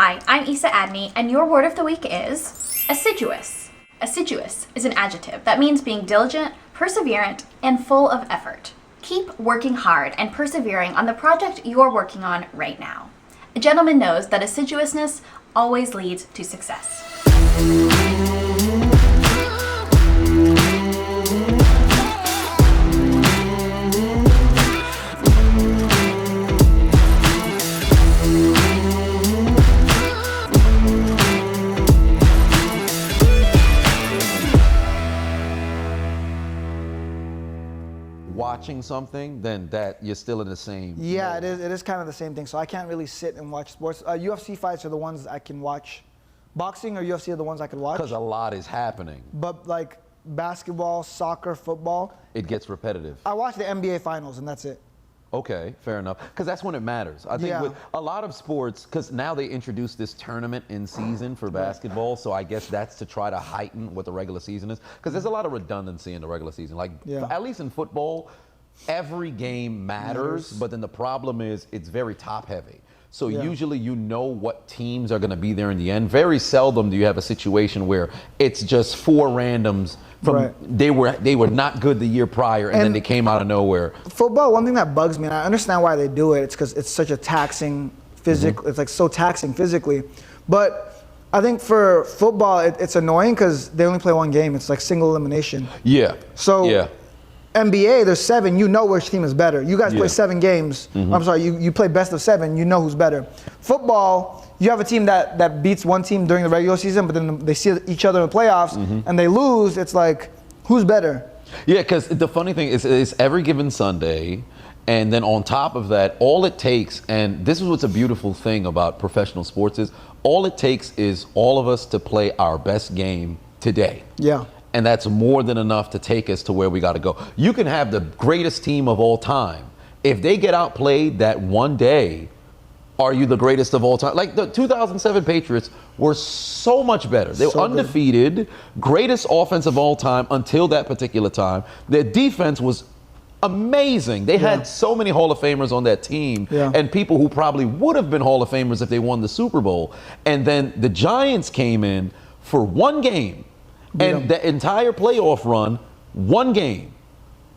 Hi, I'm Issa Adney, and your word of the week is assiduous. Assiduous is an adjective that means being diligent, perseverant, and full of effort. Keep working hard and persevering on the project you're working on right now. A gentleman knows that assiduousness always leads to success. Watching something, then that you're still in the same. Yeah, mode. it is kind of the same thing. So I can't really sit and watch sports. UFC fights are the ones I can watch. Boxing or UFC are the ones I can watch. Because a lot is happening. But like basketball, soccer, football, It gets repetitive. I watch the NBA finals and that's it. Okay, fair enough. Because that's when it matters. I think Yeah. with a lot of sports, because now they introduce this tournament in season for basketball, so I guess that's to try to heighten what the regular season is. Because there's a lot of redundancy in the regular season. Like, Yeah. at least in football, every game matters, but then the problem is it's very top heavy. So Yeah. usually you know what teams are going to be there in the end. Very seldom do you have a situation where it's just four randoms from Right. they were not good the year prior and then And- they came out of nowhere. Football, one thing that bugs me, and I understand why they do it, it's because it's such a taxing it's like so taxing physically. But I think for football, it's annoying because they only play one game. It's like single elimination. Yeah. So yeah. NBA, there's 7. You know which team is better. You guys Yeah. play 7 games. I'm sorry, you play best of 7. You know who's better. Football, you have a team that beats one team during the regular season, but then they see each other in the playoffs and they lose. It's like, who's better? Yeah, because the funny thing is every given Sunday, and then on top of that, all it takes, and this is what's a beautiful thing about professional sports is, all it takes is all of us to play our best game today. Yeah. And that's more than enough to take us to where we got to go. You can have the greatest team of all time. If they get outplayed that one day, are you the greatest of all time? Like the 2007 Patriots were so much better. They were So good. undefeated, greatest offense of all time until that particular time. Their defense was amazing. They had so many Hall of Famers on that team and people who probably would have been Hall of Famers if they won the Super Bowl. And then the Giants came in for one game. And the entire playoff run, one game.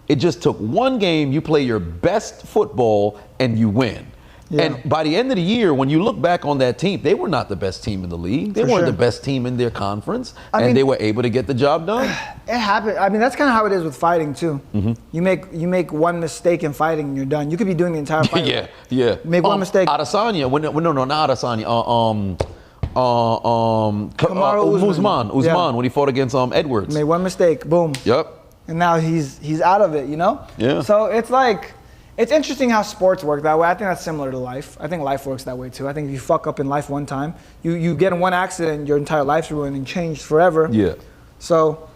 It just took one game. You play your best football and you win. Yeah. And by the end of the year, when you look back on that team, they were not the best team in the league. They For weren't sure. the best team in their conference. I And mean- they were able to get the job done. It happened. I mean, that's kind of how it is with fighting too. You make one mistake in fighting and you're done. You could be doing the entire fight. yeah. Make one mistake. Adesanya, no, not Adesanya. Kamaru Usman, Yeah. when he fought against Edwards. Made one mistake, boom. Yep. And now he's out of it, you know? Yeah. So it's like, it's interesting how sports work that way. I think that's similar to life. I think life works that way too. I think if you fuck up in life one time, you get in one accident, your entire life's ruined and changed forever. Yeah. So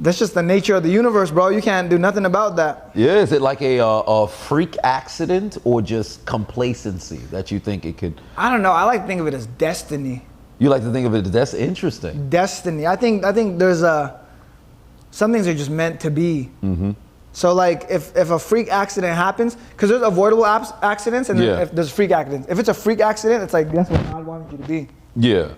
that's just the nature of the universe, bro. You can't do nothing about that. Yeah, is it like a freak accident or just complacency that you think it could? I don't know. I like to think of it as destiny. You like to think of it as that's interesting. Destiny. I think there's some things are just meant to be. So like if a freak accident happens, because there's avoidable accidents and then if there's freak accidents. If it's a freak accident, it's like that's what God wanted you to be. Yeah.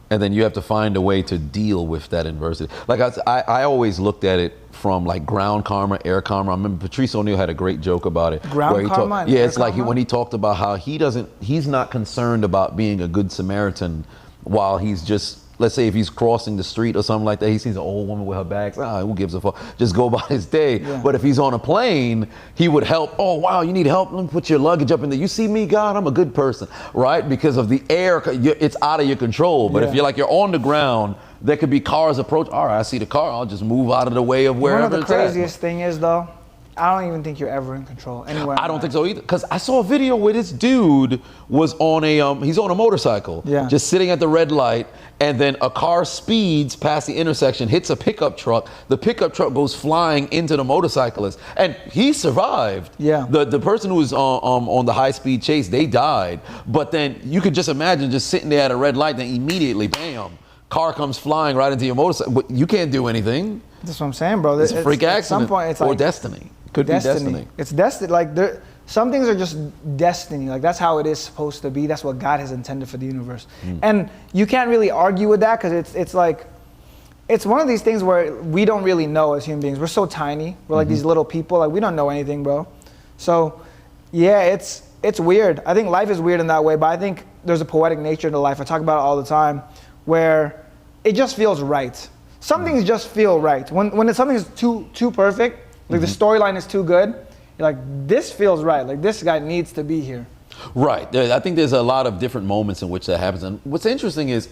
And then you have to find a way to deal with that adversity. Like I always looked at it from like ground karma, air karma. I remember Patrice O'Neal had a great joke about it. Ground karma and yeah, air it's like karma? when he talked about how he's not concerned about being a good Samaritan while he's just, let's say if he's crossing the street or something like that, he sees an old woman with her bags, who gives a fuck? Just go about his day. Yeah. But if he's on a plane, he would help. Oh, wow, you need help? Let me put your luggage up in there. You see me, God? I'm a good person, right? Because of the air, it's out of your control. But if you're on the ground, there could be cars approach. All right, I see the car. I'll just move out of the way of wherever One of it's the at. craziest thing is though, I don't even think you're ever in control anywhere. I don't think so either, because I saw a video where this dude was on he's on a motorcycle, just sitting at the red light, and then a car speeds past the intersection, hits a pickup truck. The pickup truck goes flying into the motorcyclist, and he survived. Yeah. The person who was on the high-speed chase, they died. But then you could just imagine just sitting there at a red light, then immediately, bam, car comes flying right into your motorcycle. But you can't do anything. That's what I'm saying, bro. It's a freak accident At some point, it's or like destiny. Could be destiny. It's destiny. Like some things are just destiny. Like that's how it is supposed to be. That's what God has intended for the universe. And you can't really argue with that because it's like, it's one of these things where we don't really know as human beings. We're so tiny. We're like these little people. Like we don't know anything, bro. So yeah, it's weird. I think life is weird in that way, but I think there's a poetic nature to life. I talk about it all the time where it just feels right. Some things just feel right. When something is too perfect, like the storyline is too good, you're like, this feels right. Like this guy needs to be here. Right. I think there's a lot of different moments in which that happens. And what's interesting is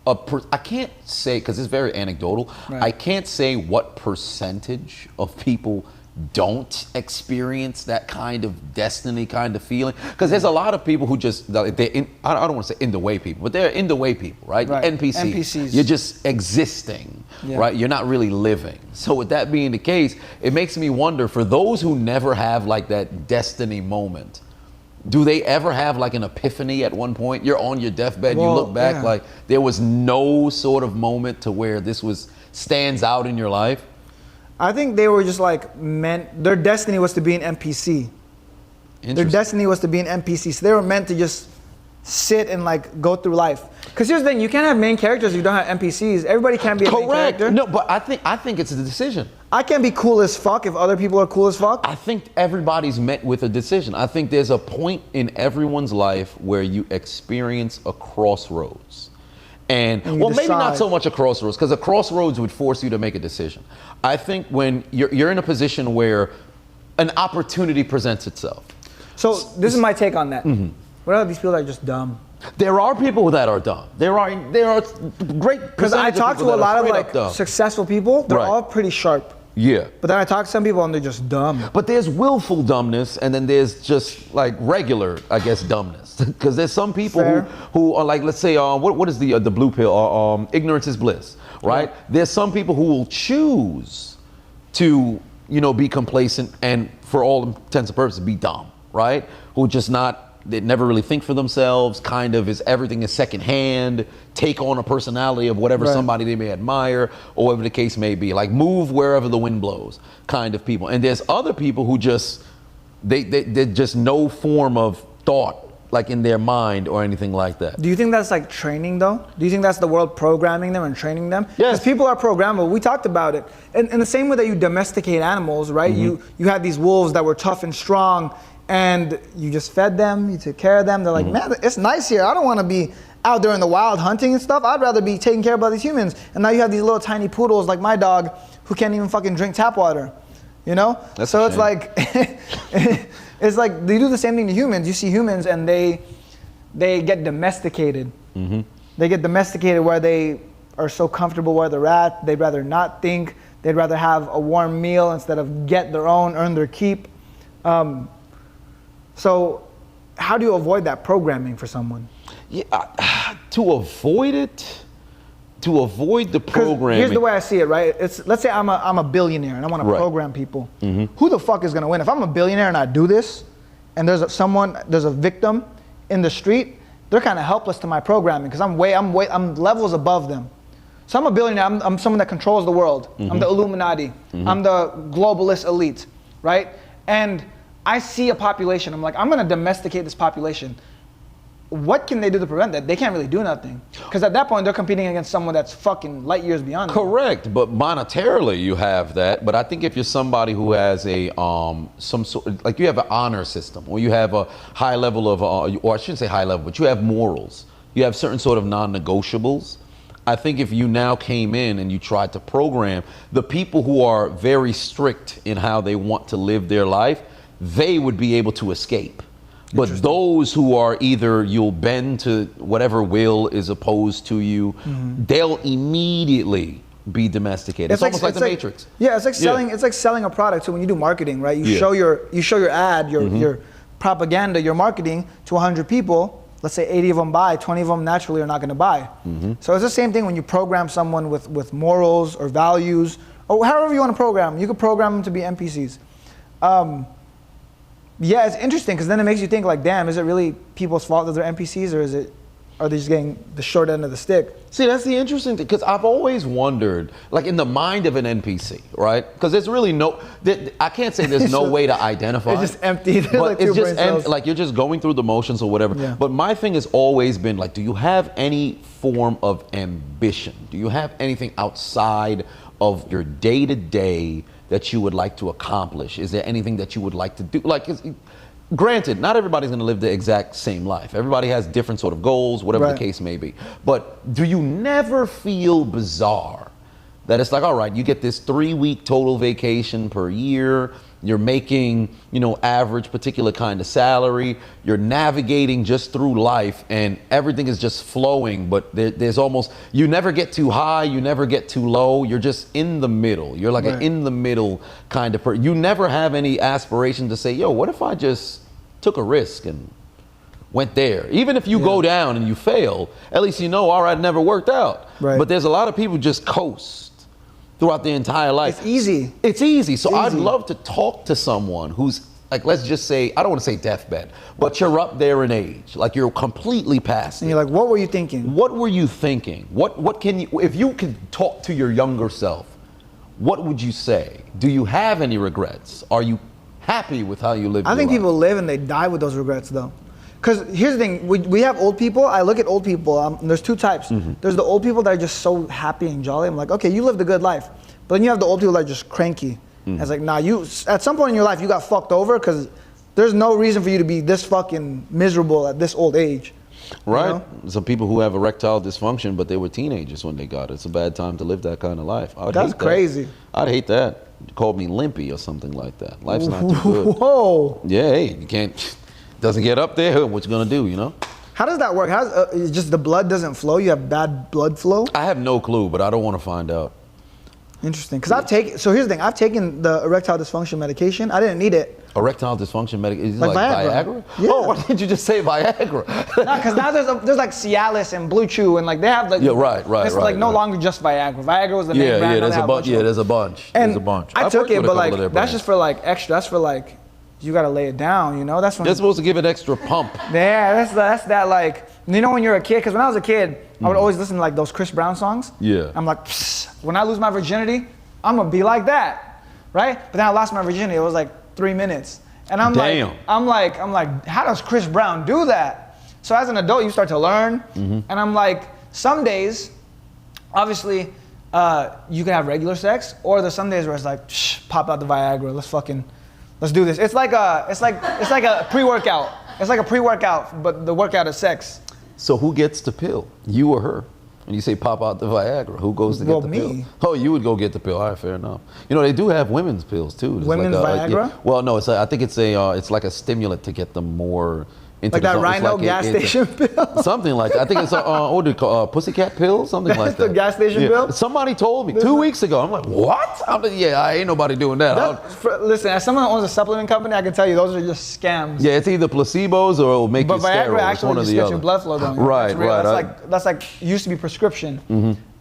I can't say, because it's very anecdotal, Right. I can't say what percentage of people don't experience that kind of destiny kind of feeling. Because there's a lot of people who just, I don't want to say in the way people, but they're in the way people, right? Right. NPCs. You're just existing, right? You're not really living. So with that being the case, it makes me wonder, for those who never have like that destiny moment, do they ever have like an epiphany at one point? You're on your deathbed, you look back like there was no sort of moment to where this stands out in your life? I think they were just like their destiny was to be an NPC. Their destiny was to be an NPC. So they were meant to just sit and like go through life. Because here's the thing, you can't have main characters if you don't have NPCs. Everybody can't be a main character. No, but I think it's a decision. I can't be cool as fuck if other people are cool as fuck. I think everybody's met with a decision. I think there's a point in everyone's life where you experience a crossroads. And well, maybe not so much a crossroads, because a crossroads would force you to make a decision. I think when you're in a position where an opportunity presents itself. So this is my take on that. What are these people that are just dumb? There are people that are dumb. There are great. Because I talk to a lot of like successful people. They're all pretty sharp. Yeah. But then I talk to some people and they're just dumb. But there's willful dumbness, and then there's just like regular, I guess, dumbness. Because there's some people who are like, let's say, what is the blue pill? Ignorance is bliss, right? Yeah. There's some people who will choose to, be complacent and, for all intents and purposes, be dumb, right? Who just they never really think for themselves, kind of everything is secondhand, take on a personality of whatever somebody they may admire, or whatever the case may be, like move wherever the wind blows kind of people. And there's other people who just, they're just no form of thought, like in their mind or anything like that. Do you think that's like training though? Do you think that's the world programming them and training them? Yes. Because people are programmable. We talked about it. In the same way that you domesticate animals, right? You had these wolves that were tough and strong, and you just fed them, you took care of them. They're like, man, it's nice here. I don't want to be out there in the wild hunting and stuff. I'd rather be taking care of these humans. And now you have these little tiny poodles like my dog who can't even fucking drink tap water, That's so it's like, it's like they do the same thing to humans. You see humans and they get domesticated. They get domesticated where they are so comfortable where they're at. They'd rather not think. They'd rather have a warm meal instead of get their own, earn their keep. So how do you avoid that programming for someone? Yeah, to avoid the programming. Here's the way I see it, right? Let's say I'm a billionaire and I want to program people. Who the fuck is gonna win? If I'm a billionaire and I do this, and there's a victim in the street, they're kind of helpless to my programming because I'm levels above them. So I'm a billionaire. I'm someone that controls the world. I'm the Illuminati. I'm the globalist elite, right? And I see a population. I'm like, I'm gonna domesticate this population. What can they do to prevent that? They can't really do nothing. Because at that point, they're competing against someone that's fucking light years beyond them. Correct, but monetarily you have that. But I think if you're somebody who has a some sort, like you have an honor system, or you have a high level of, or I shouldn't say high level, but you have morals. You have certain sort of non-negotiables. I think if you now came in and you tried to program the people who are very strict in how they want to live their life, they would be able to escape. But those who are either you'll bend to whatever will is opposed to you, they'll immediately be domesticated. It's almost like the Matrix. Yeah, it's like selling. It's like selling a product. So when you do marketing, right? You show your ad, your propaganda, your marketing to 100 people. Let's say 80 of them buy, 20 of them naturally are not going to buy. So it's the same thing when you program someone with morals or values, or however you want to program. You could program them to be NPCs. Yeah, it's interesting because then it makes you think like, damn, is it really people's fault that they're NPCs, or is it are they just getting the short end of the stick? See, that's the interesting thing, because I've always wondered, like in the mind of an NPC, right? Because there's really I can't say there's no way to identify. It's just empty. But like it's just empty, like you're just going through the motions or whatever. Yeah. But my thing has always been like, do you have any form of ambition? Do you have anything outside of your day-to-day that you would like to accomplish? Is there anything that you would like to do? Like, granted, not everybody's going to live the exact same life. Everybody has different sort of goals, whatever the case may be. But do you never feel bizarre that it's like, all right, you get this 3-week total vacation per year, you're making, average particular kind of salary, you're navigating just through life, and everything is just flowing, but there's almost, you never get too high, you never get too low, you're just in the middle. You're like an in the middle kind of person. You never have any aspiration to say, yo, what if I just took a risk and went there? Even if you go down and you fail, at least all right, it never worked out. Right. But there's a lot of people just coast throughout the entire life. It's easy. It's easy. So I'd love to talk to someone who's like, let's just say, I don't want to say deathbed, but you're up there in age, like you're completely past it. And you're like, what were you thinking? What were you thinking? What can you, if you could talk to your younger self, what would you say? Do you have any regrets? Are you happy with how you live? I think people live and they die with those regrets, though. Because here's the thing, we have old people. I look at old people, there's two types. There's the old people that are just so happy and jolly. I'm like, okay, you lived a good life. But then you have the old people that are just cranky. It's like, nah, at some point in your life, you got fucked over because there's no reason for you to be this fucking miserable at this old age. Right. Some people who have erectile dysfunction, but they were teenagers when they got it. It's a bad time to live that kind of life. That's crazy. I'd hate that. You called me limpy or something like that. Life's not too good. Whoa. Yeah, hey, you can't, doesn't get up there, what you gonna do, How does that work? It's just the blood doesn't flow? You have bad blood flow? I have no clue, but I don't want to find out. Interesting, because so here's the thing, I've taken the erectile dysfunction medication. I didn't need it. Erectile dysfunction medication? Is it like Viagra? Yeah. Oh, why didn't you just say Viagra? No, because now there's like Cialis and Blue Chew, and like they have like it's like no longer just Viagra. Viagra was the name brand. There's a bunch. There's a bunch. And there's a bunch. I took it, but like that's just for like extra. That's for like you gotta lay it down. That's when they're supposed to give it extra pump. Yeah, that's that like when you're a kid. Because when I was a kid, I would always listen to like those Chris Brown songs. Yeah. I'm like, when I lose my virginity, I'm gonna be like that, right? But then I lost my virginity. It was like 3 minutes. And I'm like, how does Chris Brown do that? So as an adult, you start to learn. And I'm like, some days, obviously, you can have regular sex, or there's some days where it's like, pop out the Viagra, let's do this. It's like a pre-workout. It's like a pre-workout, but the workout is sex. So who gets the pill? You or her? When you say pop out the Viagra, who goes to get the pill? Me. Oh, you would go get the pill. All right, fair enough. They do have women's pills too. Women's Viagra? Well, no, I think it's like a stimulant to get them more into like that Rhino gas station pill? Something like that. I think it's what do you call pussycat pill? Something like that. That's the gas station pill? Somebody told me 2 weeks ago. I'm like, what? I ain't nobody doing that. Listen, as someone who owns a supplement company, I can tell you those are just scams. Yeah, it's either placebos or it'll make you sterile. But Viagra actually just gets your blood flow down. Right. That's like used to be prescription.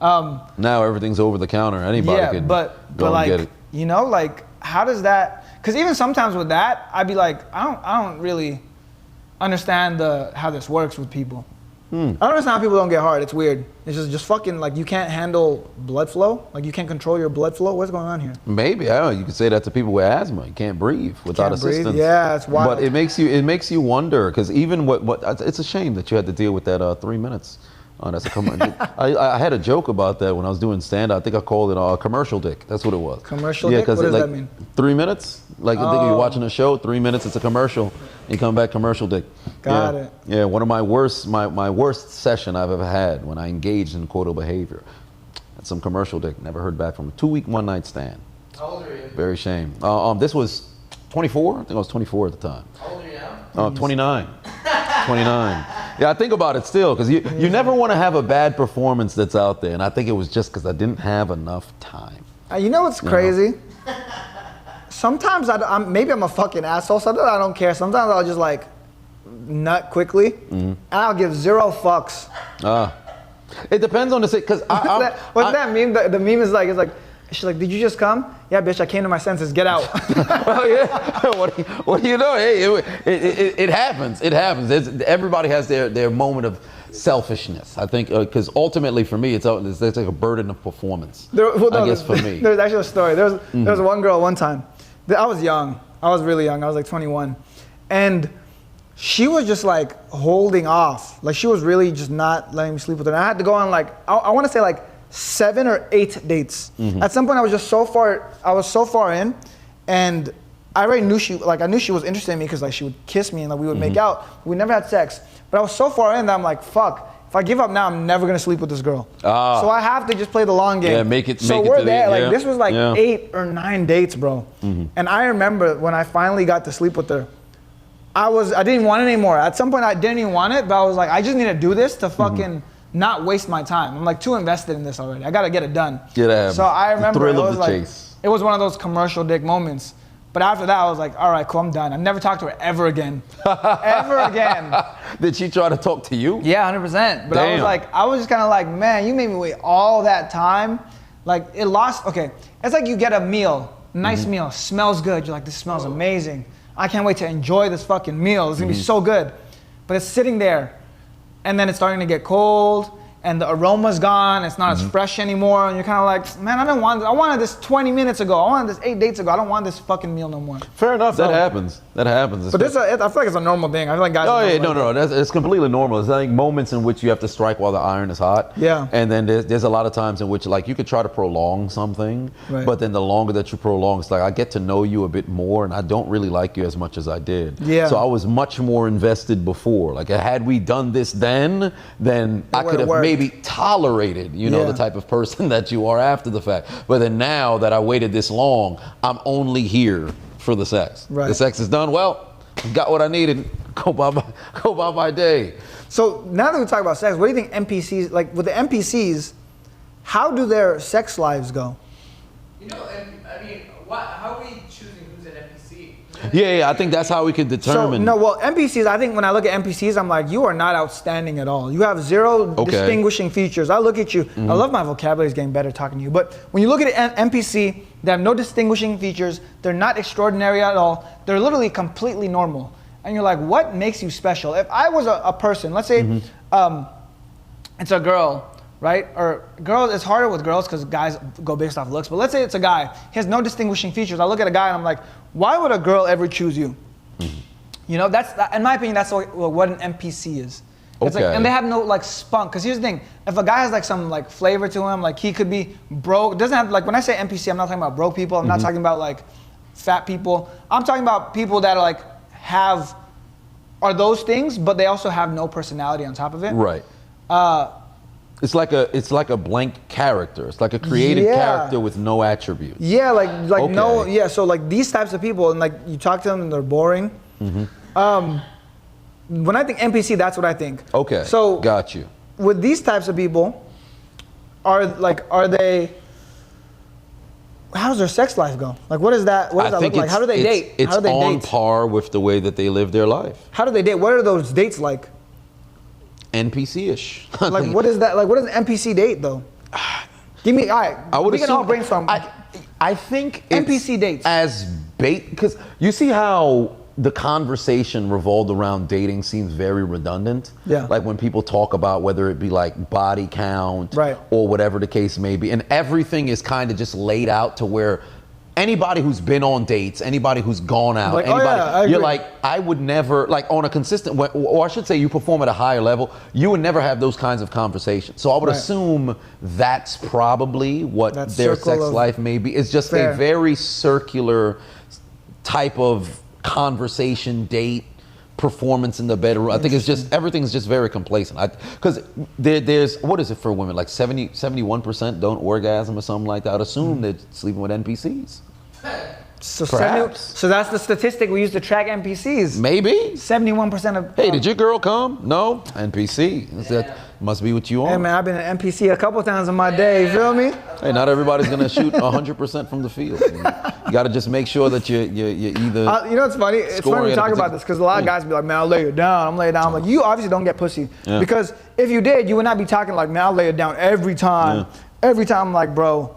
Now everything's over the counter. Anybody can go and get it. How does that? Because even sometimes with that, I'd be like, I don't really understand how this works with people. I don't understand how people don't get hard. It's weird. It's just fucking like you can't handle blood flow. Like you can't control your blood flow. What's going on here? Maybe I don't know. You could say that to people with asthma. You can't breathe without assistance. Yeah, it's wild. But it makes you wonder, because even it's a shame that you had to deal with that 3 minutes. That's I had a joke about that when I was doing stand-up. I think I called it a commercial dick. That's what it was. Commercial dick? What does that mean? 3 minutes? Like I think you're watching a show, 3 minutes, it's a commercial. You come back, commercial dick. Got it. Yeah, one of my worst session I've ever had when I engaged in coital behavior. That's some commercial dick. Never heard back from a 2-week one-night stand. How old are you? Very shame. This was 24. I think I was 24 at the time. How old are you now? 29. 29. Yeah, I think about it still, because you never want to have a bad performance that's out there, and I think it was just because I didn't have enough time. You know what's crazy? Sometimes maybe I'm a fucking asshole. Sometimes I don't care. Sometimes I'll just like nut quickly, and I'll give 0 fucks. It depends on the because what's that meme? The meme is like she's like, did you just come? Yeah, bitch, I came to my senses. Get out. Well, yeah. What do you know? Hey, it happens. It happens. Everybody has their moment of selfishness. I think because ultimately for me, it's like a burden of performance. I guess for me, there's actually a story. There was one girl one time. I was young. I was really young. I was like 21, and she was just like holding off. Like she was really just not letting me sleep with her. And I had to go on like I want to say like 7 or 8 dates. At some point, I was so far in, and I already knew I knew she was interested in me because like she would kiss me and like we would make out. We never had sex, but I was so far in that I'm like, fuck. If I give up now, I'm never gonna sleep with this girl. So I have to just play the long game. Yeah, make it. So make we're it there. Like this was like 8 or 9 dates, bro. And I remember when I finally got to sleep with her, I didn't even want it anymore. At some point, I didn't even want it, but I was like, I just need to do this to fucking not waste my time. I'm like too invested in this already. I gotta get it done. So I remember it was like, it was one of those commercial dick moments. But after that, I was like, all right, cool, I'm done. I've never talked to her ever again. Ever again. Did she try to talk to you? Yeah, 100%. But Damn. I was just kind of like, man, you made me wait all that time. Like okay. It's like you get a meal, nice meal, smells good. You're like, this smells amazing. I can't wait to enjoy this fucking meal. It's gonna be so good. But it's sitting there, and then it's starting to get cold, and the aroma's gone. It's not as fresh anymore, and you're kind of like, man, I don't want this. I wanted this 20 minutes ago. I wanted this 8 dates ago. I don't want this fucking meal no more. Fair enough. That happens. That happens. But I feel like it's a normal thing. I feel like guys. Oh yeah, no. It's completely normal. It's like moments in which you have to strike while the iron is hot. Yeah. And then there's a lot of times in which like you could try to prolong something, but then the longer that you prolong, it's like I get to know you a bit more, and I don't really like you as much as I did. Yeah. So I was much more invested before. Like had we done this then I could have maybe tolerated, the type of person that you are after the fact. But then now that I waited this long, I'm only here for the sex. Right. The sex is done. Well, got what I needed. Go by my day. So now that we talk about sex, what do you think NPCs, like with the NPCs, how do their sex lives go? How are we choosing who's an NPC? Yeah, I think that's how we can determine. NPCs, I think when I look at NPCs, I'm like, you are not outstanding at all. You have zero distinguishing features. I look at you, I love my vocabulary is getting better talking to you, but when you look at an NPC, they have no distinguishing features, they're not extraordinary at all, they're literally completely normal. And you're like, what makes you special? If I was a person, let's say it's a girl, right? Or girls, it's harder with girls because guys go based off looks, but let's say it's a guy, he has no distinguishing features. I look at a guy and I'm like, why would a girl ever choose you? That's in my opinion, that's what an NPC is. It's like, and they have no like spunk. Because here's the thing: if a guy has like some like flavor to him, like he could be broke. Doesn't have like when I say NPC, I'm not talking about broke people. I'm not talking about like fat people. I'm talking about people that are like are those things, but they also have no personality on top of it. Right. It's like a blank character. It's like a created character with no attributes. Yeah, no. Yeah, so like these types of people, and like you talk to them and they're boring. When I think NPC, that's what I think. Okay. So got you. With these types of people, are they? How does their sex life go? Like, what does that look like? How do they date? It's on par with the way that they live their life. How do they date? What are those dates like? NPC-ish. Like, what is that? Like, what is an NPC date though? Give me. All right. We can all brainstorm. I think NPC dates as bait, because you see how the conversation revolved around dating seems very redundant. Yeah. Like when people talk about whether it be like body count, right, or whatever the case may be, and everything is kind of just laid out to where anybody who's been on dates, anybody who's gone out, like, you're like, I would never, like on a consistent, or I should say you perform at a higher level, you would never have those kinds of conversations. So I would assume that's probably what their sex life may be. It's just a very circular type of conversation, date, performance in the bedroom. I think it's just, everything's just very complacent. Because there's, what is it for women? Like 71% don't orgasm or something like that. I'd assume they're sleeping with NPCs. So that's the statistic we use to track NPCs. Maybe. 71% of... Hey, did your girl come? No. NPC. That must be what you are. Hey man, I've been an NPC a couple times in my day, you feel me? Hey, not everybody's gonna shoot 100% from the field. You gotta just make sure that you either... you know what's funny? It's funny we talk about this because a lot of guys be like, man, I'll lay it down. I'm laying down. I'm like, you obviously don't get pussy. Yeah. Because if you did, you would not be talking like, man, I'll lay it down every time. Yeah. Every time I'm like, bro.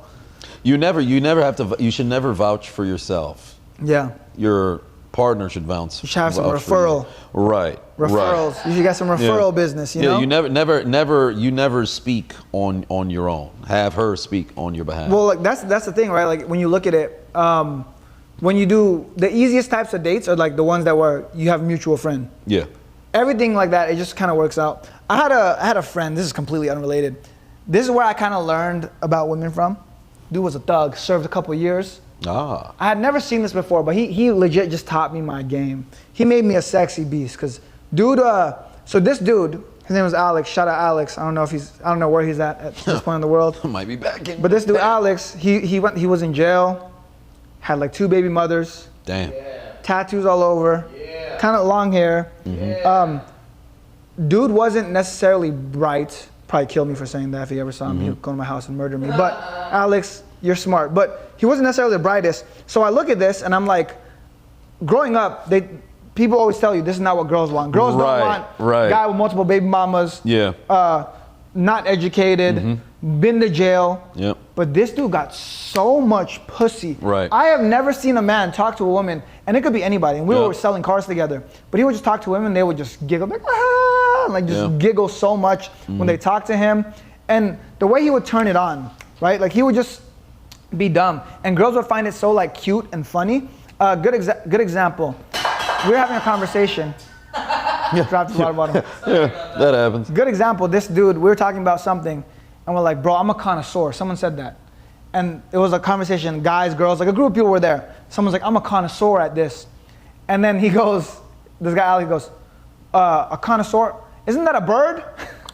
You should never vouch for yourself. Yeah. Your partner should vouch. You should have some vouch for you. referral. Right. Referrals. Right. You should get some referral business. You know. You never speak on your own. Have her speak on your behalf. Well, like that's the thing, right? Like when you look at it, when you do the easiest types of dates are like the ones that where you have a mutual friend. Yeah. Everything like that, it just kind of works out. I had a friend. This is completely unrelated. This is where I kind of learned about women from. Dude was a thug. Served a couple years. Ah. I had never seen this before, but he legit just taught me my game. He made me a sexy beast, cause dude. So this dude, his name was Alex. Shout out Alex. I don't know where he's at this point in the world. Might be back in. But this dude Alex, he was in jail, had like 2 baby mothers. Damn. Tattoos all over. Yeah. Kind of long hair. Yeah. Dude wasn't necessarily bright. Probably kill me for saying that if he ever saw me. He would go to my house and murder me. But Alex, you're smart. But he wasn't necessarily the brightest. So I look at this and I'm like, growing up, people always tell you this is not what girls want. Girls don't want a guy with multiple baby mamas. Yeah. Not educated, been to jail. Yep. But this dude got so much pussy. Right. I have never seen a man talk to a woman, and it could be anybody, and we were selling cars together, but he would just talk to women, they would just giggle, like just giggle so much when they talk to him. And the way he would turn it on, right? Like he would just be dumb, and girls would find it so like cute and funny. Good example. We were having a conversation. Dropped the water bottle. Yeah, that happens. Good example, this dude, we were talking about something, and we're like, bro, I'm a connoisseur. Someone said that. And it was a conversation, guys, girls, like a group of people were there. Someone's like, I'm a connoisseur at this. And then he goes, this guy Alex goes, a connoisseur? Isn't that a bird?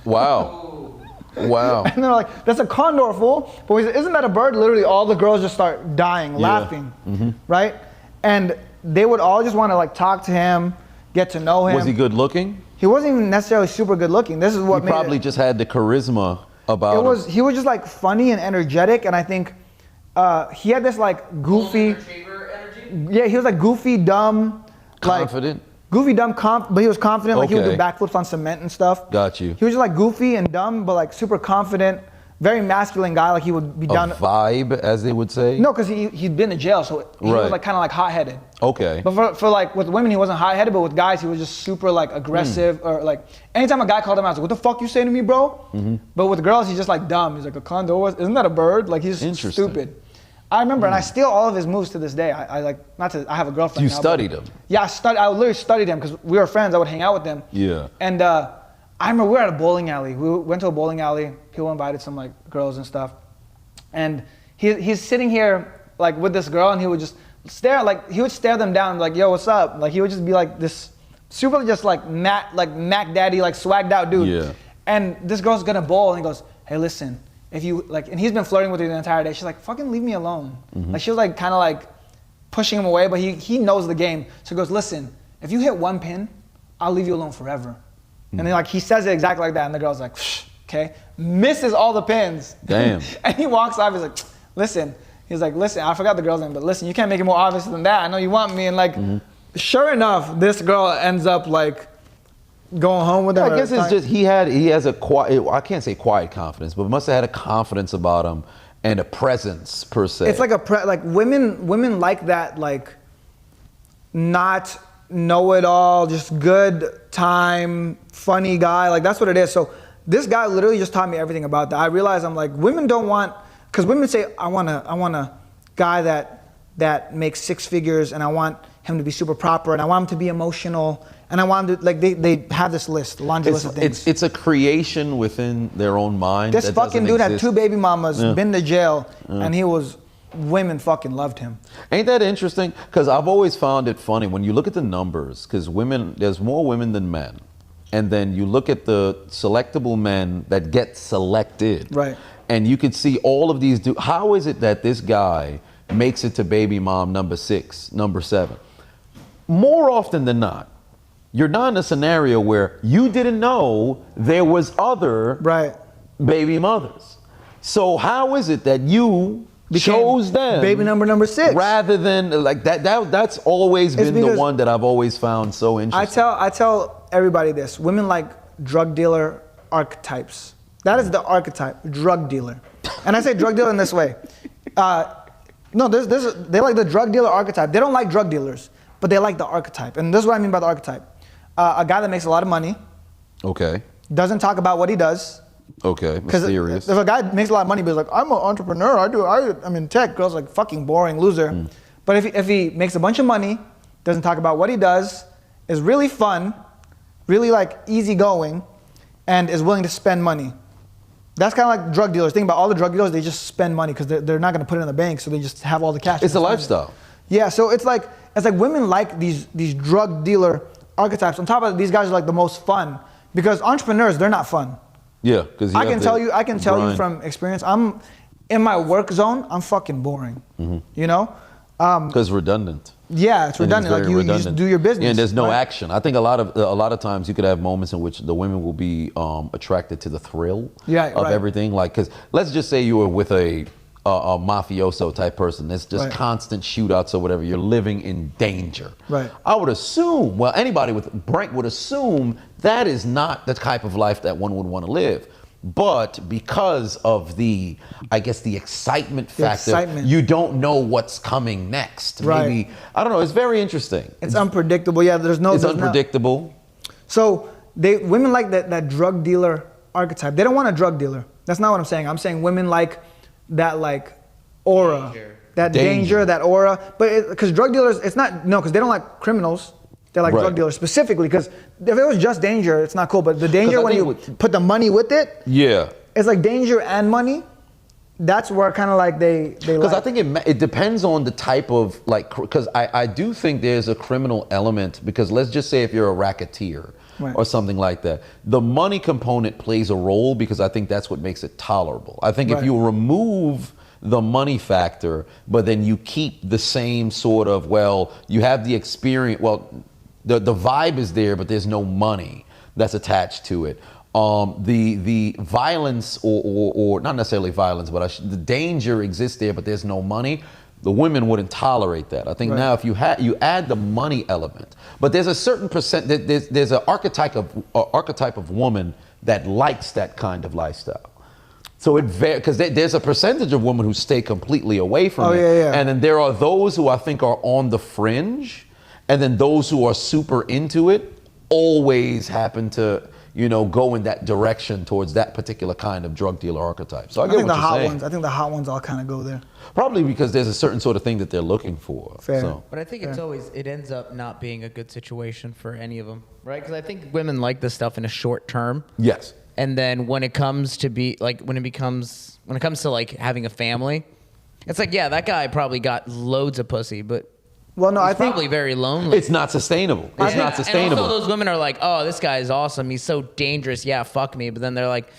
Wow. Wow. And they're like, that's a condor, fool. But he said, isn't that a bird? Literally all the girls just start dying, laughing, right? And they would all just want to like talk to him, get to know him. Was he good looking? He wasn't even necessarily super good looking. This is what he probably just had the charisma about him. He was just like funny and energetic, and I think he had this like goofy Retriever energy? Yeah, he was like goofy, dumb, confident. Like, goofy, dumb, but he was confident. Like he would do Okay. backflips on cement and stuff. Got you. He was just like goofy and dumb, but like super confident, very masculine guy. Like he would be down. A vibe, as they would say. No, because he'd been to jail, so he was like kind of like hot-headed. Okay. But for like with women, he wasn't hot-headed, but with guys, he was just super like aggressive or like anytime a guy called him out, I was like, "What the fuck you saying to me, bro?" But with girls, he's just like dumb. He's like, "A condor? Isn't that a bird?" Like he's stupid. I remember, and I steal all of his moves to this day. I have a girlfriend. You now, studied him. Yeah, I literally studied him because we were friends. I would hang out with them. Yeah. And I remember we were at a bowling alley. We went to a bowling alley. People invited some like girls and stuff. And he's sitting here like with this girl, and he would just stare, like he would stare them down, like, "Yo, what's up?" Like he would just be like this super just like Mac Daddy, like swagged out dude. Yeah. And this girl's gonna bowl, and he goes, "Hey, listen, if you like," and he's been flirting with her the entire day. She's like, "Fucking leave me alone." Like she was like kind of like pushing him away, but he knows the game. So he goes, "Listen, if you hit one pin, I'll leave you alone forever." And then like he says it exactly like that, and the girl's like, "Okay," misses all the pins. Damn. And he walks off. He's like, "Listen." He's like, "Listen, I forgot the girl's name, but listen, you can't make it more obvious than that. I know you want me." And like, sure enough, this girl ends up like going home with him. I guess it's just he has a quiet. I can't say quiet confidence, but must have had a confidence about him and a presence per se. It's like like women like that, like not know-it-all, just good time, funny guy. Like that's what it is. So this guy literally just taught me everything about that. I realized I'm like, women don't want, because women say, I want a guy that makes 6 figures, and I want him to be super proper, and I want him to be emotional, and I want him to, like, they have this list, a laundry list of things. It's a creation within their own mind. This fucking dude had 2 baby mamas, been to jail, and women fucking loved him. Ain't that interesting? Because I've always found it funny when you look at the numbers, because there's more women than men. And then you look at the selectable men that get selected. Right. And you can see all of these how is it that this guy makes it to baby mom number 6, number 7? More often than not, you're not in a scenario where you didn't know there was other baby mothers. So how is it that you chose them baby number 6 rather than like that's always been the one that I've always found so interesting. I tell everybody this: women like drug dealer archetypes. That is the archetype, drug dealer. And I say drug dealer in this way. No, they like the drug dealer archetype. They don't like drug dealers. but they like the archetype. And this is what I mean by the archetype. A guy that makes a lot of money. Okay. Doesn't talk about what he does. Okay, mysterious. If a guy makes a lot of money, but he's like, I'm an entrepreneur, I'm in tech, girls like, fucking boring loser. But if he makes a bunch of money, doesn't talk about what he does, is really fun, really like easygoing, and is willing to spend money. That's kind of like drug dealers. Think about all the drug dealers, they just spend money because they're not going to put it in the bank, so they just have all the cash. It's a lifestyle. Yeah, so it's like women like these drug dealer archetypes. On top of it, these guys are like the most fun because entrepreneurs, they're not fun. Yeah, because I can tell you from experience. I'm in my work zone. I'm fucking boring. You know, because redundant. Yeah, it's redundant. Like you just do your business. And there's no action. I think a lot of times you could have moments in which the women will be attracted to the thrill of everything. Like, because let's just say you were with a mafioso type person. It's just constant shootouts or whatever. You're living in danger. Right. I would assume, well, anybody with brain would assume that is not the type of life that one would want to live. But because of the excitement factor, you don't know what's coming next. Right. Maybe, I don't know, it's very interesting. It's unpredictable. Yeah, it's unpredictable. So women like that drug dealer archetype. They don't want a drug dealer. That's not what I'm saying. I'm saying women like that like aura, that danger, that aura. But because drug dealers, because they don't like criminals. They like drug dealers specifically because if it was just danger, it's not cool. But the danger when you put the money with it, it's like danger and money. That's where kind of like they because I think it depends on the type of because I do think there's a criminal element because let's just say if you're a racketeer or something like that, the money component plays a role because I think that's what makes it tolerable. I think if you remove the money factor, but then you keep the same sort of, you have the experience, the vibe is there, but there's no money that's attached to it. The violence or not necessarily violence, but the danger exists there, but there's no money. The women wouldn't tolerate that. I think now if you add the money element, but there's a certain percent, there's an archetype of woman that likes that kind of lifestyle. So it because there's a percentage of women who stay completely away from it, and then there are those who I think are on the fringe, and then those who are super into it always happen to go in that direction towards that particular kind of drug dealer archetype. So I think the hot ones all kind of go there. Probably because there's a certain sort of thing that they're looking for. Fair. So. But I think it ends up not being a good situation for any of them, right? Because I think women like this stuff in a short term. Yes. And then when it comes to like having a family, it's like, yeah, that guy probably got loads of pussy, but he's probably very lonely. It's not sustainable. It's not sustainable. And also those women are like, oh, this guy is awesome. He's so dangerous. Yeah, fuck me. But then they're like,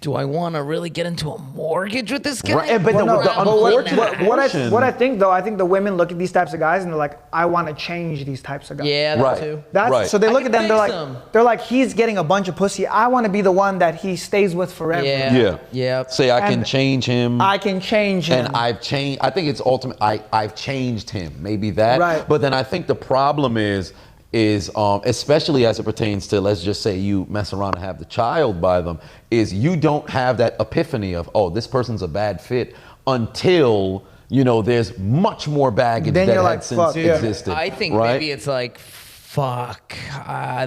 do I want to really get into a mortgage with this guy? Right. But what I think though, I think the women look at these types of guys and they're like, I want to change these types of guys. Yeah, that too. So they look at them, they're like, he's getting a bunch of pussy. I want to be the one that he stays with forever. Yeah. Say I can change him. I can change him. And I've changed. I think it's ultimate. I've changed him. Maybe that. Right. But then I think the problem is especially as it pertains to, let's just say you mess around and have the child by them, is you don't have that epiphany of, oh, this person's a bad fit until, there's much more baggage that had since existed. I think maybe it's like, fuck,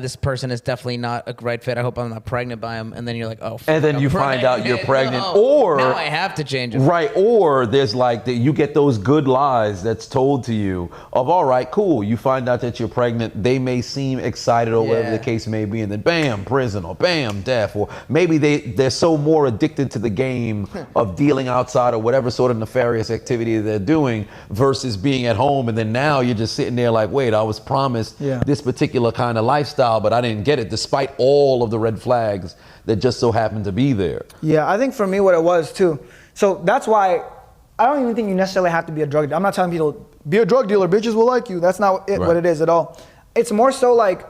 this person is definitely not a right fit. I hope I'm not pregnant by him. And then you're like, oh, fuck, and then you find out you're pregnant. No, or now I have to change it. Right. Or there's you get those good lies that's told to you of, all right, cool. You find out that you're pregnant. They may seem excited or whatever the case may be. And then bam, prison, or bam, death. Or maybe they're so more addicted to the game of dealing outside or whatever sort of nefarious activity they're doing versus being at home. And then now you're just sitting there like, wait, I was promised this particular kind of lifestyle, but I didn't get it despite all of the red flags that just so happened to be there. Yeah, I think for me what it was too. So that's why I don't even think you necessarily have to be a drug dealer. I'm not telling people, be a drug dealer, bitches will like you. That's not what it is at all. It's more so like,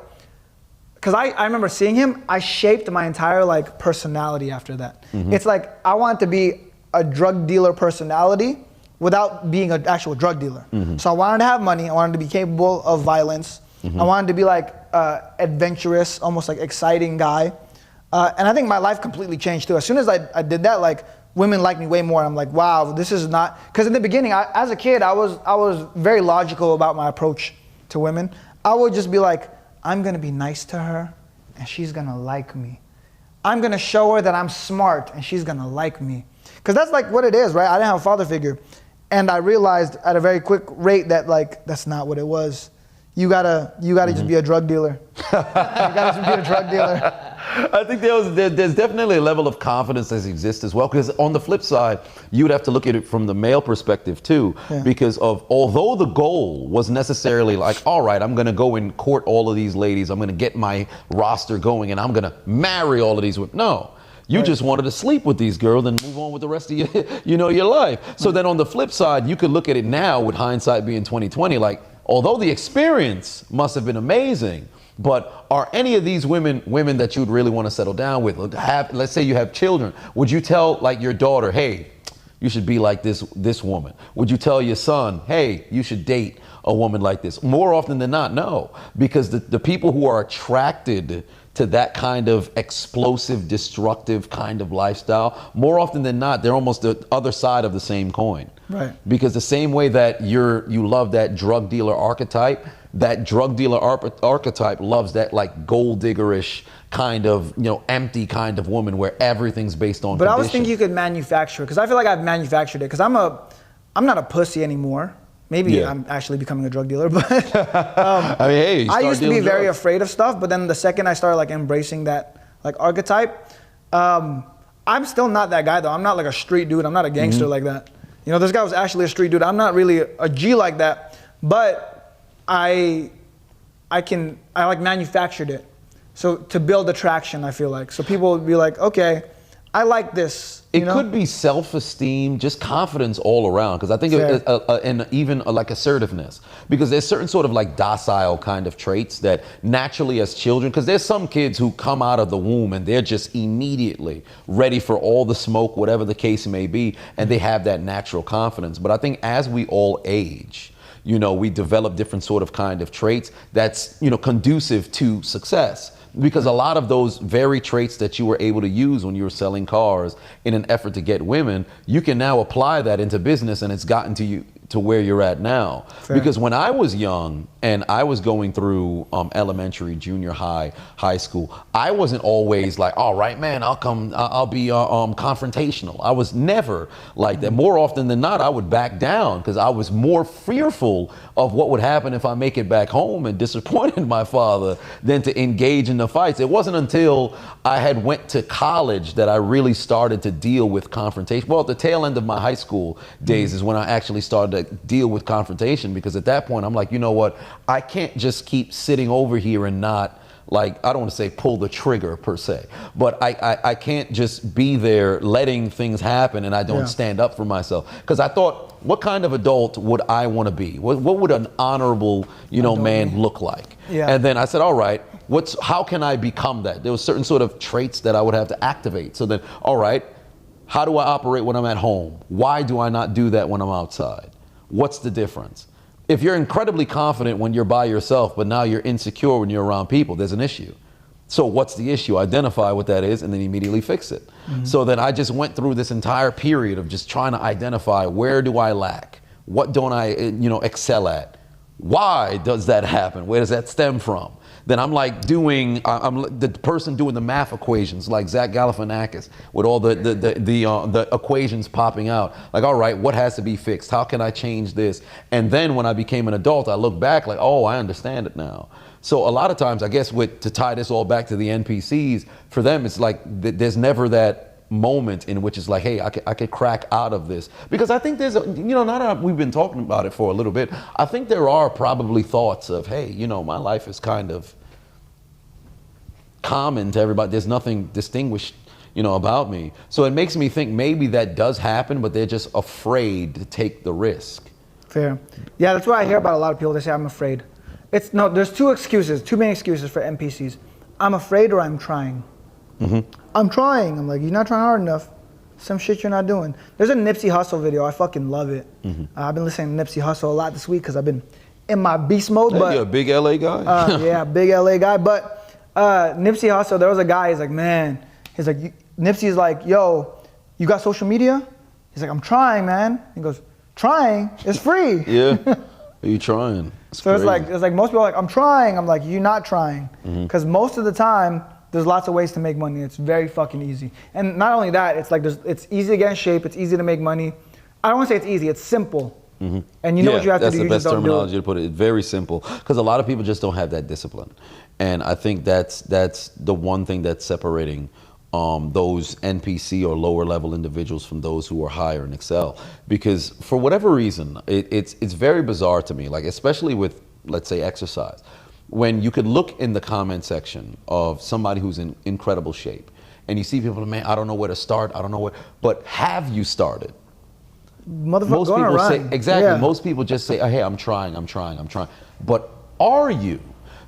because I remember seeing him, I shaped my entire personality after that. It's like, I want to be a drug dealer personality without being an actual drug dealer. So I wanted to have money, I wanted to be capable of violence, I wanted to be adventurous, almost exciting guy. And I think my life completely changed too. As soon as I did that, women like me way more. I'm like, wow, this is not, because in the beginning, as a kid, I was very logical about my approach to women, I would just be like, I'm gonna be nice to her and she's gonna like me. I'm gonna show her that I'm smart and she's gonna like me. Cause that's like what it is, right? I didn't have a father figure. And I realized at a very quick rate that like, that's not what it was. You gotta just be a drug dealer. You gotta just be a drug dealer. I think there's definitely a level of confidence that exists as well. Because on the flip side, you would have to look at it from the male perspective too. Yeah. Because although the goal was necessarily like, all right, I'm gonna go and court all of these ladies, I'm gonna get my roster going, and I'm gonna marry all of these women. No. You just wanted to sleep with these girls and move on with the rest of your life. So then on the flip side, you could look at it now with hindsight being 2020, like, although the experience must have been amazing, but are any of these women that you'd really want to settle down with? Let's say you have children. Would you tell like your daughter, hey, you should be like this woman? Would you tell your son, hey, you should date a woman like this? More often than not, no. Because the people who are attracted to that kind of explosive, destructive kind of lifestyle, more often than not, they're almost the other side of the same coin. Right. Because the same way that you love that drug dealer archetype, that drug dealer archetype loves that like gold diggerish kind of, empty kind of woman where everything's based on condition. I was thinking you could manufacture it, because I feel like I've manufactured it, because I'm not a pussy anymore. Maybe I'm actually becoming a drug dealer, but I mean, hey, I used to be very afraid of stuff, but then the second I started like embracing that like archetype, I'm still not that guy though. I'm not like a street dude. I'm not a gangster like that. This guy was actually a street dude. I'm not really a G like that, but I like manufactured it. So to build attraction, I feel like. So people would be like, okay, I like this. It could be self-esteem, just confidence all around. Because I think, and even like assertiveness. Because there's certain sort of like docile kind of traits that naturally as children, because there's some kids who come out of the womb and they're just immediately ready for all the smoke, whatever the case may be, and they have that natural confidence. But I think as we all age, we develop different sort of kind of traits that's, conducive to success. Because a lot of those very traits that you were able to use when you were selling cars in an effort to get women, you can now apply that into business, and it's gotten to you to where you're at now. Fair. Because when I was young and I was going through elementary, junior high, high school, I wasn't always like, all right, man, I'll be confrontational. I was never like that. More often than not, I would back down because I was more fearful of what would happen if I make it back home and disappointed my father than to engage in the fights. It wasn't until I had went to college that I really started to deal with confrontation. Well, at the tail end of my high school days is when I actually started to deal with confrontation, because at that point I'm like, you know what, I can't just keep sitting over here and not, like, I don't want to say pull the trigger per se, but I can't just be there letting things happen and I don't stand up for myself. Because I thought, what kind of adult would I want to be? What would an honorable, man look like? Yeah. And then I said, all right, how can I become that? There was certain sort of traits that I would have to activate. So then, all right, how do I operate when I'm at home? Why do I not do that when I'm outside? What's the difference? If you're incredibly confident when you're by yourself, but now you're insecure when you're around people, there's an issue. So what's the issue? Identify what that is and then immediately fix it. Mm-hmm. So then I just went through this entire period of just trying to identify, where do I lack? What don't I, excel at? Why does that happen? Where does that stem from? Then I'm like I'm the person doing the math equations, like Zach Galifianakis, with all the equations popping out. Like, all right, what has to be fixed? How can I change this? And then when I became an adult, I look back like, oh, I understand it now. So a lot of times, I guess, to tie this all back to the NPCs, for them, it's like there's never that moment in which it's like, hey, I could crack out of this. Because I think there's now that we've been talking about it for a little bit, I think there are probably thoughts of, hey, my life is kind of common to everybody. There's nothing distinguished, about me. So it makes me think maybe that does happen, but they're just afraid to take the risk. Fair. Yeah, that's what I hear about a lot of people. They say, I'm afraid. There's two main excuses for NPCs. I'm afraid or I'm trying. Mm-hmm. I'm trying. I'm like, you're not trying hard enough. Some shit you're not doing. There's a Nipsey Hussle video. I fucking love it. Mm-hmm. I've been listening to Nipsey Hussle a lot this week because I've been in my beast mode. Hey, you're a big LA guy? Yeah, big LA guy. But Nipsey Hussle, there was a guy, he's like, man. He's like, Nipsey's like, yo, you got social media? He's like, I'm trying, man. He goes, trying? It's free. Yeah. Are you trying? So it's like most people are like, I'm trying. I'm like, you're not trying. Because most of the time, there's lots of ways to make money. It's very fucking easy. And not only that, it's like it's easy to get in shape. It's easy to make money. I don't want to say it's easy. It's simple. And you know what you have to do. You just don't do it. That's the best terminology to put it. It's very simple because a lot of people just don't have that discipline. And I think that's the one thing that's separating those NPC or lower level individuals from those who are higher and excel. Because for whatever reason, it's very bizarre to me. Like especially with, let's say, exercise, when you could look in the comment section of somebody who's in incredible shape, and you see people, man, I don't know where to start. I don't know what. But have you started? Most people say exactly. Yeah. Most people just say, "Hey, I'm trying." But are you?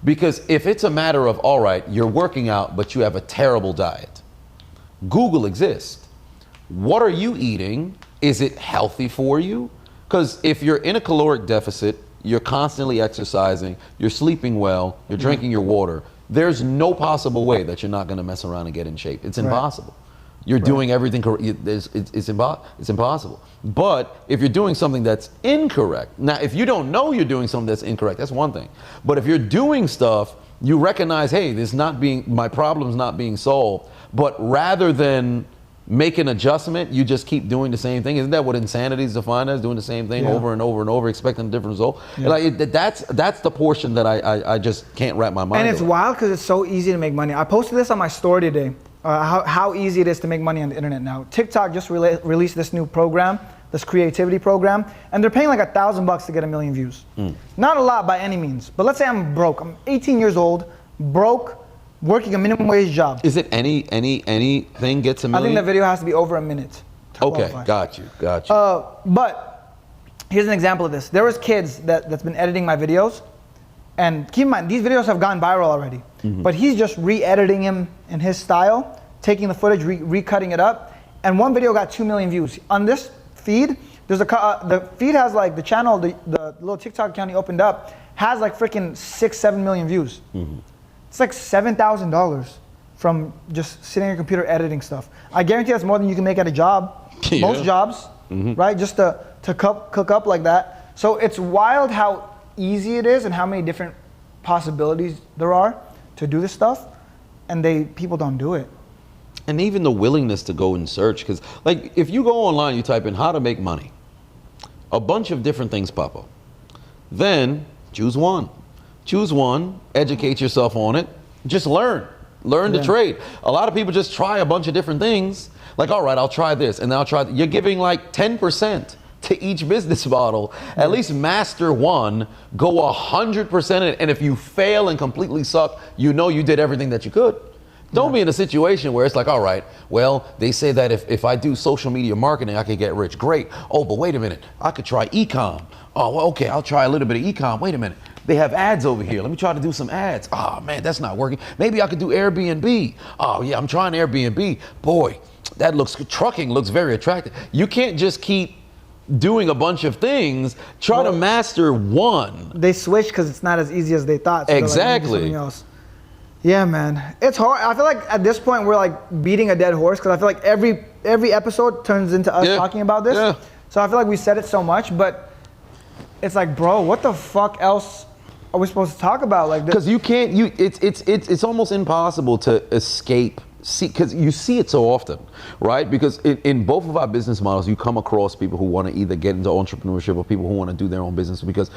Because if it's a matter of, all right, you're working out, but you have a terrible diet, Google exists. What are you eating? Is it healthy for you? Because if you're in a caloric deficit, you're constantly exercising, you're sleeping well, you're drinking your water. There's no possible way that you're not going to mess around and get in shape. It's impossible. You're doing everything correct. It's impossible. But if you're doing something that's incorrect, now if you don't know you're doing something that's incorrect, that's one thing. But if you're doing stuff, you recognize, hey, my problem's not being solved. But rather than make an adjustment, you just keep doing the same thing. Isn't that what insanity is defined as? Doing the same thing over and over and over, expecting a different result. Like that's the portion that I just can't wrap my mind around. And it's wild because it's so easy to make money. I posted this on my story today. How easy it is to make money on the internet now. TikTok just released this new program, this creativity program, and they're paying like $1,000 to get 1 million views. Not a lot by any means, but let's say I'm broke. I'm 18 years old, broke, working a minimum wage job. Is it anything gets 1 million? I think the video has to be over a minute. Okay, got you. But here's an example of this. There was kids that's been editing my videos, and keep in mind, these videos have gone viral already. But he's just re-editing him in his style, taking the footage, recutting it up, and one video got 2 million views. On this feed, there's the feed has like the channel, the little TikTok account he opened up, has like freaking 6-7 million views. It's like $7,000 from just sitting on your computer editing stuff. I guarantee that's more than you can make at a job. Most jobs, right? Just to cook up like that. So it's wild how easy it is and how many different possibilities there are to do this stuff, and people don't do it. And even the willingness to go and search, because like if you go online, you type in how to make money, a bunch of different things pop up. Then choose one, educate yourself on it, just learn the trade. A lot of people just try a bunch of different things, like, all right, I'll try this, and then I'll try, you're giving like 10% to each business model. At least master one, go 100% in it, and if you fail and completely suck, you know you did everything that you could. Don't be in a situation where it's like, all right, well, they say that if I do social media marketing, I could get rich. Great. Oh, but wait a minute, I could try e-com. Oh, well, okay, I'll try a little bit of e-com. Wait a minute, they have ads over here. Let me try to do some ads. Oh man, that's not working. Maybe I could do Airbnb. Oh yeah, I'm trying Airbnb. Boy, trucking looks very attractive. You can't just keep doing a bunch of things, try to master one. They switch because it's not as easy as they thought. So exactly. Like, else. Yeah, man, it's hard. I feel like at this point we're like beating a dead horse because I feel like every episode turns into us talking about this. Yeah. So I feel like we said it so much, but it's like, bro, what the fuck else are we supposed to talk about? Like, because you can't. It's almost impossible to escape. Because you see it so often, right? Because in both of our business models, you come across people who want to either get into entrepreneurship or people who want to do their own business. Because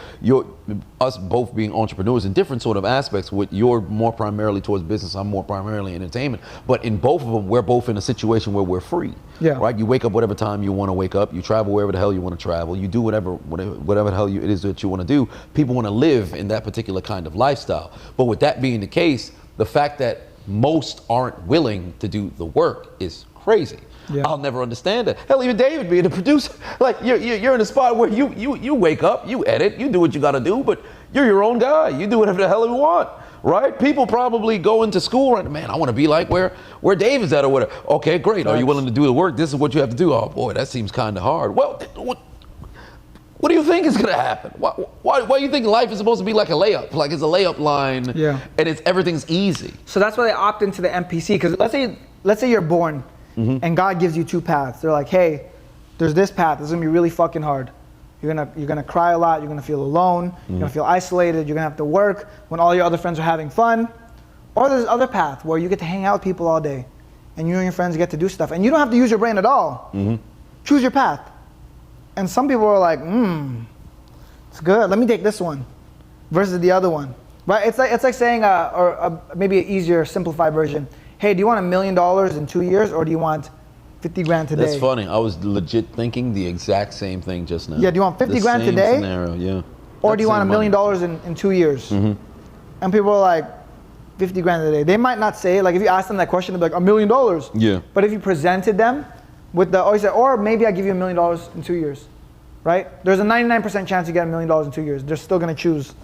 us both being entrepreneurs in different sort of aspects, you're more primarily towards business, I'm more primarily entertainment. But in both of them, we're both in a situation where we're free, right? You wake up whatever time you want to wake up, you travel wherever the hell you want to travel, you do whatever the hell it is that you want to do. People want to live in that particular kind of lifestyle. But with that being the case, the fact that most aren't willing to do the work is crazy. I'll never understand that. Hell, even David being a producer, like you're in a spot where you wake up, you edit, you do what you got to do, but you're your own guy. You do whatever the hell you want, right? People probably go into school, right? Man, I want to be like where David's at or whatever. Okay, great. Are you willing to do the work? This is what you have to do. Oh boy, that seems kind of hard. Well, what do you think is going to happen? Why do you think life is supposed to be like a layup? Like it's a layup line, and everything's easy. So that's why they opt into the NPC. Because let's say you're born, and God gives you two paths. They're like, hey, there's this path. It's going to be really fucking hard. You're gonna cry a lot. You're gonna feel alone. You're gonna feel isolated. You're gonna have to work when all your other friends are having fun. Or there's this other path where you get to hang out with people all day, and you and your friends get to do stuff, and you don't have to use your brain at all. Choose your path. And some people are like, it's good. Let me take this one, versus the other one, right? It's like saying, maybe an easier, simplified version. Hey, do you want $1 million in 2 years, or do you want 50 grand today? That's funny. I was legit thinking the exact same thing just now. Yeah, do you want 50 grand today? Scenario, yeah. Or do you want $1 million in 2 years? And people are like, 50 grand today. They might not say it. Like if you ask them that question, they're like, $1 million. Yeah. But if you presented them with or maybe I give you $1 million in 2 years, right? There's a 99% chance you get $1 million in 2 years. They're still gonna choose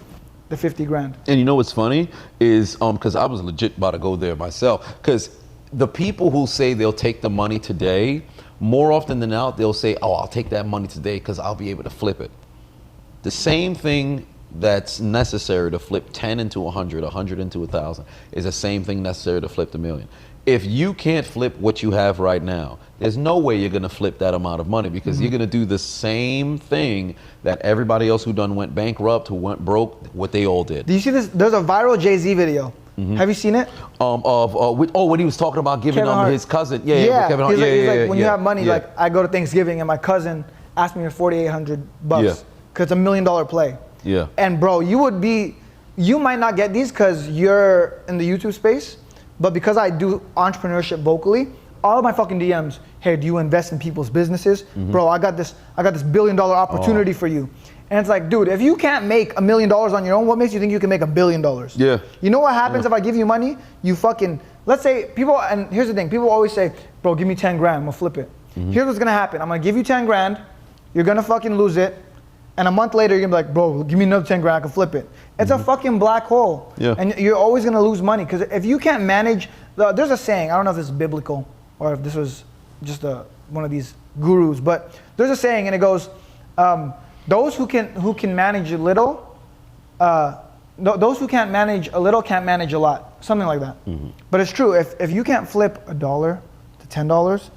the 50 grand. And you know what's funny is, because I was legit about to go there myself, because the people who say they'll take the money today, more often than not, they'll say, oh, I'll take that money today because I'll be able to flip it. The same thing that's necessary to flip 10 into 100, 100 into 1,000 is the same thing necessary to flip the million. If you can't flip what you have right now, there's no way you're gonna flip that amount of money, because you're gonna do the same thing that everybody else who done went bankrupt, who went broke, what they all did. Do you see this? There's a viral Jay-Z video. Have you seen it? When he was talking about giving his cousin. Kevin Hart. He's like, when you have money, like I go to Thanksgiving and my cousin asked me for $4,800 because it's $1 million play. Yeah. And bro, you might not get these because you're in the YouTube space, but because I do entrepreneurship vocally, all of my fucking DMs, hey, do you invest in people's businesses? Bro, I got this $1 billion opportunity for you. And it's like, dude, if you can't make $1 million on your own, what makes you think you can make $1 billion? Yeah. You know what happens if I give you money? You fucking, let's say people, and here's the thing, people always say, bro, give me 10 grand, I'm gonna flip it. Here's what's gonna happen. I'm gonna give you 10 grand, you're gonna fucking lose it, and a month later you're gonna be like, bro, give me another 10 grand, I can flip it. It's a fucking black hole. Yeah. And you're always gonna lose money, because if you can't manage, there's a saying, I don't know if this is biblical, or if this was just one of these gurus, but there's a saying and it goes, those who can manage a little, those who can't manage a little can't manage a lot, something like that. But it's true. If you can't flip $1 to $10,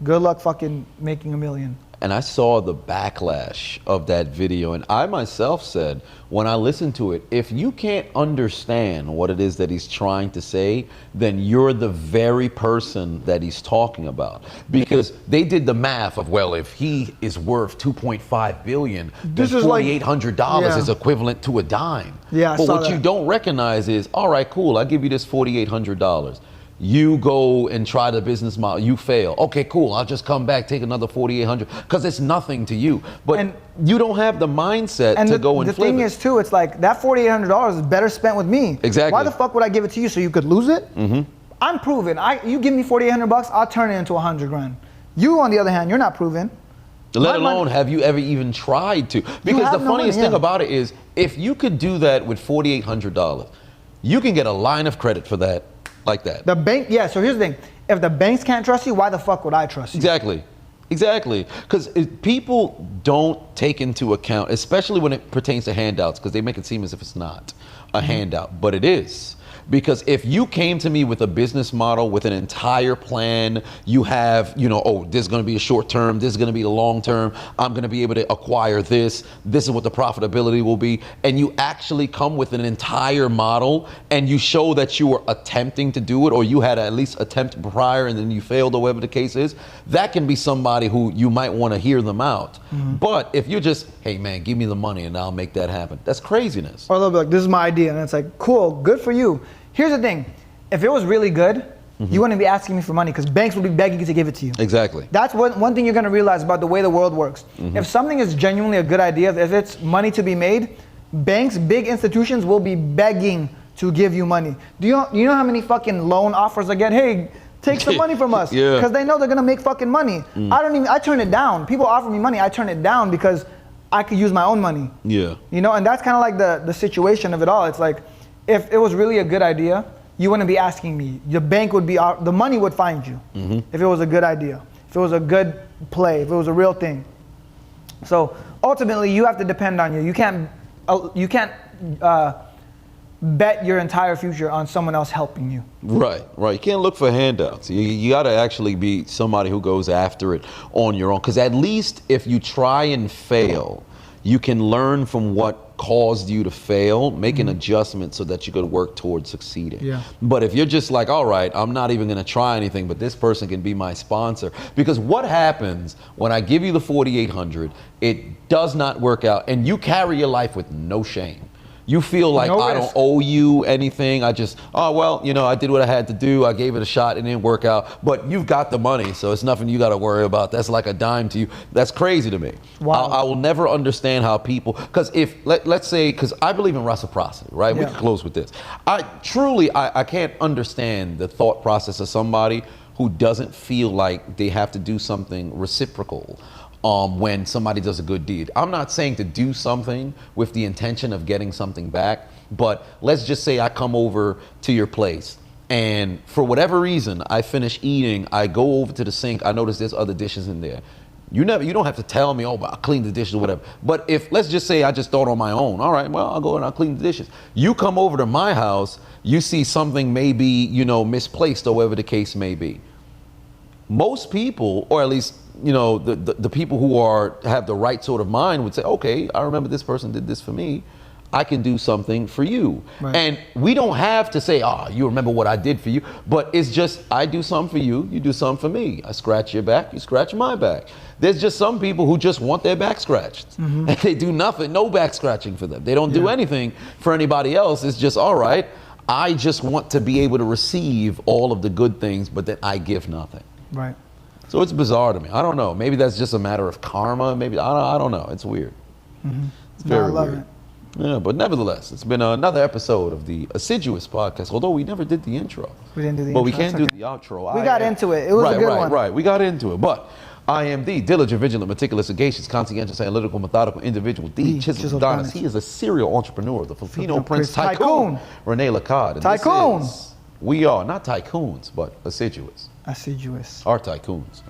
good luck fucking making $1 million. And I saw the backlash of that video, and I myself said, when I listened to it, if you can't understand what it is that he's trying to say, then you're the very person that he's talking about. Because they did the math of, well, if he is worth $2.5 billion, then $4,800 is equivalent to a dime. Yeah, but what you don't recognize is, all right, cool, I'll give you this $4,800. You go and try the business model, you fail. Okay, cool, I'll just come back, take another $4,800, because it's nothing to you. But you don't have the mindset to go and flip it. The thing is too, it's like that $4,800 is better spent with me. Exactly. Why the fuck would I give it to you so you could lose it? I'm proven. You give me $4,800, I'll turn it into 100 grand. You, on the other hand, you're not proven. Let alone have you ever even tried to. Because the funniest thing about it is, if you could do that with $4,800, you can get a line of credit for that. Like that. The bank, so here's the thing. If the banks can't trust you, why the fuck would I trust you? Exactly. Because people don't take into account, especially when it pertains to handouts, because they make it seem as if it's not a handout, but it is. Because if you came to me with a business model, with an entire plan, you have, this is going to be a short term, this is going to be a long term, I'm going to be able to acquire this is what the profitability will be, and you actually come with an entire model and you show that you were attempting to do it, or you had at least attempt prior and then you failed, or whatever the case is, that can be somebody who you might want to hear them out. But if you're just, hey man, give me the money and I'll make that happen, that's craziness. Or they'll be like, this is my idea, and it's like, cool, good for you. Here's the thing, if it was really good, you wouldn't be asking me for money, because banks would be begging you to give it to you. Exactly. That's one thing you're gonna realize about the way the world works. If something is genuinely a good idea, if it's money to be made, banks, big institutions will be begging to give you money. Do you know how many fucking loan offers I get? Hey, take some money from us. Because they know they're gonna make fucking money. I turn it down. People offer me money, I turn it down because I could use my own money. And that's kind of like the situation of it all. It's like, if it was really a good idea, you wouldn't be asking me. The bank would be, the money would find you if it was a good idea, if it was a good play, if it was a real thing. So ultimately, you have to depend on you. You can't bet your entire future on someone else helping you. Right. You can't look for handouts. You got to actually be somebody who goes after it on your own. Because at least if you try and fail, you can learn from what caused you to fail, make an adjustment so that you could work towards succeeding. Yeah. But if you're just like, all right, I'm not even going to try anything, but this person can be my sponsor. Because what happens when I give you the 4,800, it does not work out, and you carry your life with no shame. You feel like I don't owe you anything. I just, I did what I had to do. I gave it a shot. It didn't work out. But you've got the money, so it's nothing you got to worry about. That's like a dime to you. That's crazy to me. Wow. I will never understand how people, because if, let's say, because I believe in reciprocity, right? We can close with this. I can't understand the thought process of somebody who doesn't feel like they have to do something reciprocal when somebody does a good deed. I'm not saying to do something with the intention of getting something back, but let's just say I come over to your place and for whatever reason, I finish eating, I go over to the sink, I notice there's other dishes in there. You don't have to tell me, I'll clean the dishes or whatever. But if, let's just say I just thought on my own, all right, well, I'll go and I'll clean the dishes. You come over to my house, you see something maybe, misplaced or whatever the case may be. Most people, or at least the people who have the right sort of mind would say, okay, I remember this person did this for me. I can do something for you. Right. And we don't have to say, you remember what I did for you. But it's just, I do something for you, you do something for me. I scratch your back, you scratch my back. There's just some people who just want their back scratched. And they do nothing, no back scratching for them. They don't do anything for anybody else. It's just, all right, I just want to be able to receive all of the good things, but then I give nothing. Right. So it's bizarre to me. I don't know. Maybe that's just a matter of karma. Maybe I don't know. It's weird. It's very weird. Yeah, but nevertheless, it's been another episode of the Assiduous podcast. Although we never did the intro. We didn't do the intro. But we can do the outro. We got into it. It was a good one. Right. We got into it. But I am the diligent, vigilant, meticulous, sagacious, conscientious, analytical, methodical individual, the Chisel Adonis. He is a serial entrepreneur, the Filipino Prince Tycoon, Rene Lacard. Tycoon. We are not tycoons, but assiduous. Assiduous. Our tycoons.